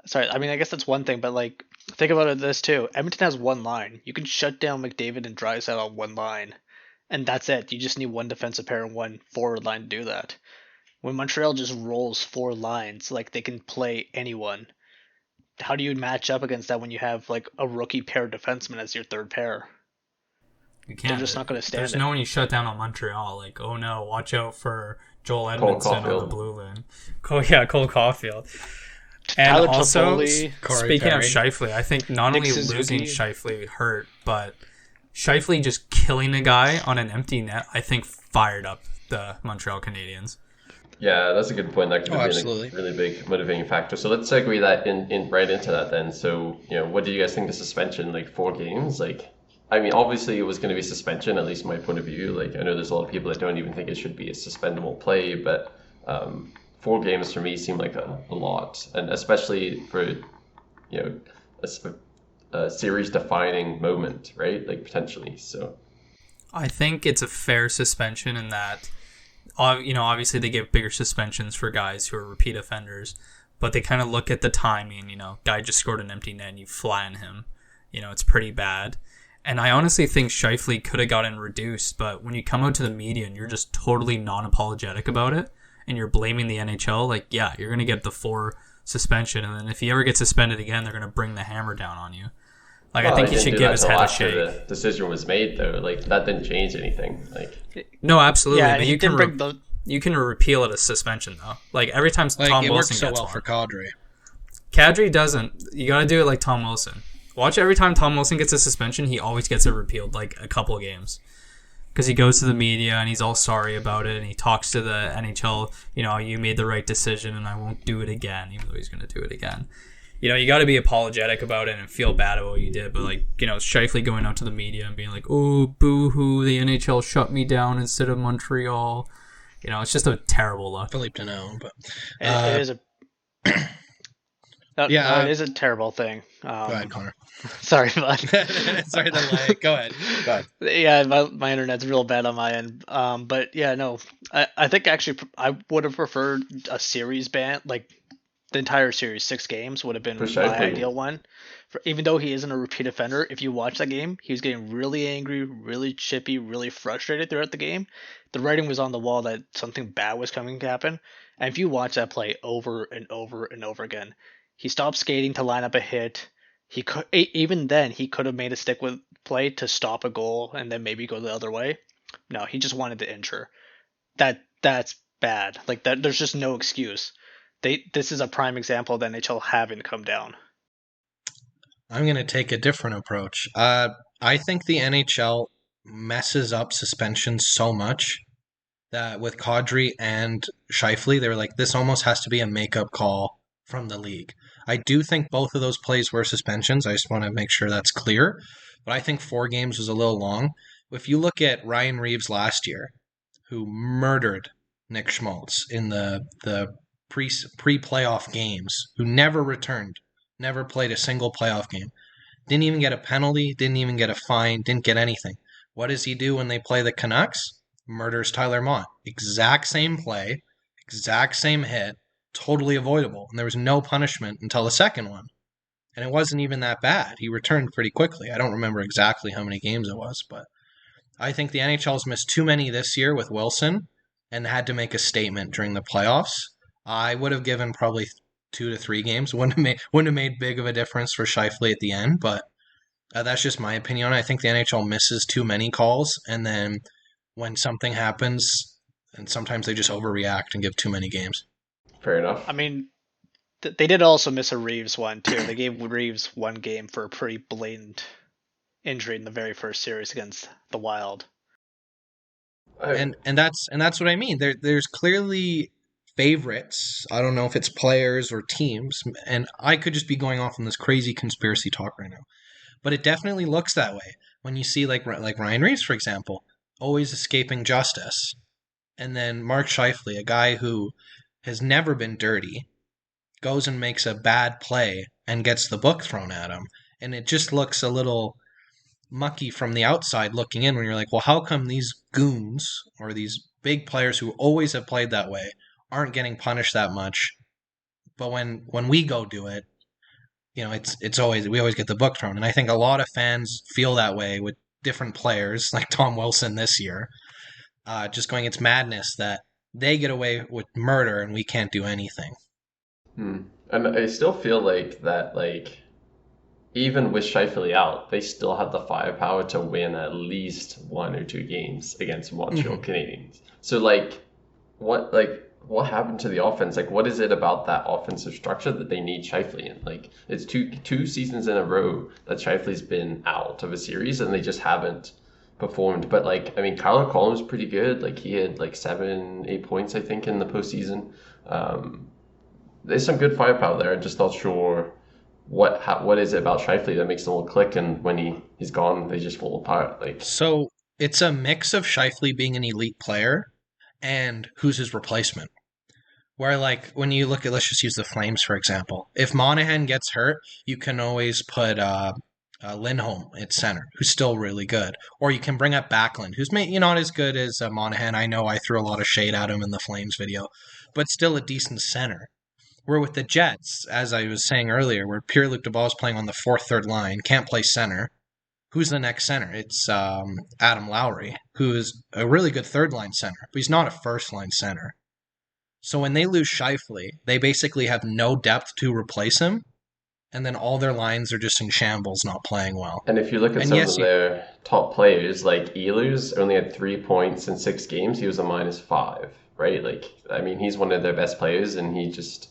Sorry, I mean I guess that's one thing, but like think about it this too. Edmonton has one line. You can shut down McDavid and Drysdale on one line, and that's it. You just need one defensive pair and one forward line to do that. When Montreal just rolls four lines, like they can play anyone. How do you match up against that when you have like a rookie pair defenseman as your third pair? You They're can't. just not going to stand There's it. no one you shut down on Montreal. Like, oh no, watch out for Joel Cole Edmondson on the Caulfield. blue line. Yeah, Cole Caulfield. And Tyler also, Toffoli, Corey speaking of Perry. Scheifele, I think not Nick only losing Suzuki. Scheifele hurt, but Scheifele just killing a guy on an empty net, I think fired up the Montreal Canadiens. Yeah, that's a good point. That could Oh, have been absolutely. a really big motivating factor. So let's segue that in right into that then. So, what did you guys think of the suspension? Like 4 games? Like, I mean, obviously it was going to be suspension, at least my point of view. Like, I know there's a lot of people that don't even think it should be a suspendable play, but 4 games for me seem like a lot, and especially for a series defining moment, right? Like potentially. So I think it's a fair suspension in that, obviously they give bigger suspensions for guys who are repeat offenders, but they kind of look at the timing. Guy just scored an empty net and you flatten him. It's pretty bad. And I honestly think Scheifele could have gotten reduced, but when you come out to the media and you're just totally non-apologetic about it, and you're blaming the NHL, like, yeah, you're going to get the 4 suspension, and then if he ever gets suspended again, they're going to bring the hammer down on you. Like, I well, think they he didn't should do give that his till head a after shake. the decision was made, though. Like that didn't change anything. Like No, absolutely, Yeah, but he didn't bring the. you can repeal it as suspension, though. Like, every time Like, Tom it Wilson works so gets well one. for Kadri. Kadri doesn't. You got to do it like Tom Wilson. Watch every time Tom Wilson gets a suspension, he always gets it repealed, like a couple of games. Because he goes to the media and he's all sorry about it, and he talks to the NHL, you made the right decision and I won't do it again, even though he's going to do it again. You got to be apologetic about it and feel bad about what you did, but Scheifele going out to the media and being like, oh, boo-hoo, the NHL shut me down instead of Montreal. It's just a terrible look. Philippe Deneau, but It is a. yeah, No, it is a terrible thing. go ahead, Connor. Sorry, bud. Sorry, the lag. Go ahead. Go ahead. Yeah, my internet's real bad on my end. But yeah, no, I think actually I would have preferred a series ban, like the entire series, 6 games would have been my Precisely. ideal one. Even though he isn't a repeat offender, if you watch that game, he was getting really angry, really chippy, really frustrated throughout the game. The writing was on the wall that something bad was coming to happen. And if you watch that play over and over and over again, he stopped skating to line up a hit. He could even then he could have made a stick with play to stop a goal and then maybe go the other way. No, he just wanted to injure. That's bad. Like that, there's just no excuse. This is a prime example of the NHL having to come down. I'm going to take a different approach. I think the NHL messes up suspensions so much that with Kadri and Scheifele, they were like, this almost has to be a makeup call from the league. I do think both of those plays were suspensions. I just want to make sure that's clear. But I think 4 games was a little long. If you look at Ryan Reeves last year, who murdered Nick Schmaltz in the pre-playoff games, who never returned, never played a single playoff game, didn't even get a penalty, didn't even get a fine, didn't get anything. What does he do when they play the Canucks? Murders Tyler Mott. Exact same play, exact same hit, totally avoidable. And there was no punishment until the second one. And it wasn't even that bad. He returned pretty quickly. I don't remember exactly how many games it was, but I think the NHL's missed too many this year with Wilson and had to make a statement during the playoffs. I would have given probably 2 to 3 games. Wouldn't have made big of a difference for Scheifele at the end, but that's just my opinion. I think the NHL misses too many calls, and then when something happens, and sometimes they just overreact and give too many games. fair enough. I mean, they did also miss a Reeves one too. They gave Reeves 1 game for a pretty blatant injury in the very first series against the Wild. And that's what I mean. There's clearly favorites. I don't know if it's players or teams, and I could just be going off on this crazy conspiracy talk right now. But it definitely looks that way when you see like Ryan Reeves, for example, always escaping justice, and then Mark Scheifele, a guy who has never been dirty, goes and makes a bad play and gets the book thrown at him, and it just looks a little mucky from the outside looking in when you're like, well, how come these goons or these big players who always have played that way aren't getting punished that much? But when we go do it, it's always we always get the book thrown, and I think a lot of fans feel that way with different players like Tom Wilson this year. Just going, it's madness that they get away with murder and we can't do anything. And I still feel like that, like, even with Scheifele out, they still have the firepower to win at least 1 or 2 games against Montreal Canadiens. So, what happened to the offense? Like, what is it about that offensive structure that they need Scheifele in? Like, it's two seasons in a row that Scheifele's been out of a series, and they just haven't performed. But, like, I mean, Kyle Collins pretty good. Like, he had, like, 7-8 points, I think, in the postseason. There's some good firepower there. I'm just not sure what is it about Scheifele that makes them all click, and when he's gone, they just fall apart. Like, So it's a mix of Scheifele being an elite player and who's his replacement. Where, like, when you look at, let's just use the Flames, for example. If Monahan gets hurt, you can always put Lindholm at center, who's still really good. Or you can bring up Backlund, who's not as good as Monahan. I know I threw a lot of shade at him in the Flames video, but still a decent center. Where with the Jets, as I was saying earlier, where Pierre-Luc Dubois is playing on the 4th, 3rd line, can't play center. Who's the next center? It's Adam Lowry, who is a really good 3rd line center, but he's not a 1st line center. So when they lose Scheifele, they basically have no depth to replace him, and then all their lines are just in shambles, not playing well. and if you look at some of their top players, like Ehlers only had 3 points in 6 games. He was a -5, right? Like, I mean, he's one of their best players, and he just...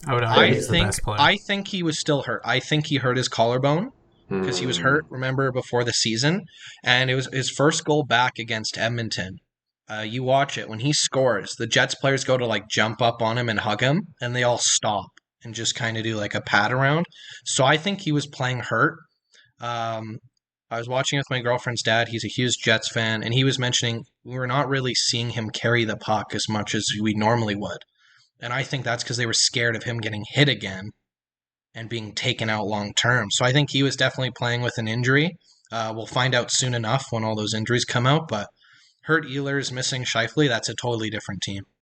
I think he was still hurt. I think he hurt his collarbone because he was hurt, remember, before the season. And it was his first goal back against Edmonton. You watch it. When he scores, the Jets players go to, like, jump up on him and hug him, and they all stop and just kind of do, like, a pat around. So I think he was playing hurt. I was watching with my girlfriend's dad. He's a huge Jets fan, and he was mentioning we're not really seeing him carry the puck as much as we normally would. And I think that's because they were scared of him getting hit again and being taken out long term. So I think he was definitely playing with an injury. We'll find out soon enough when all those injuries come out. But hurt Ehlers, missing Scheifele, that's a totally different team.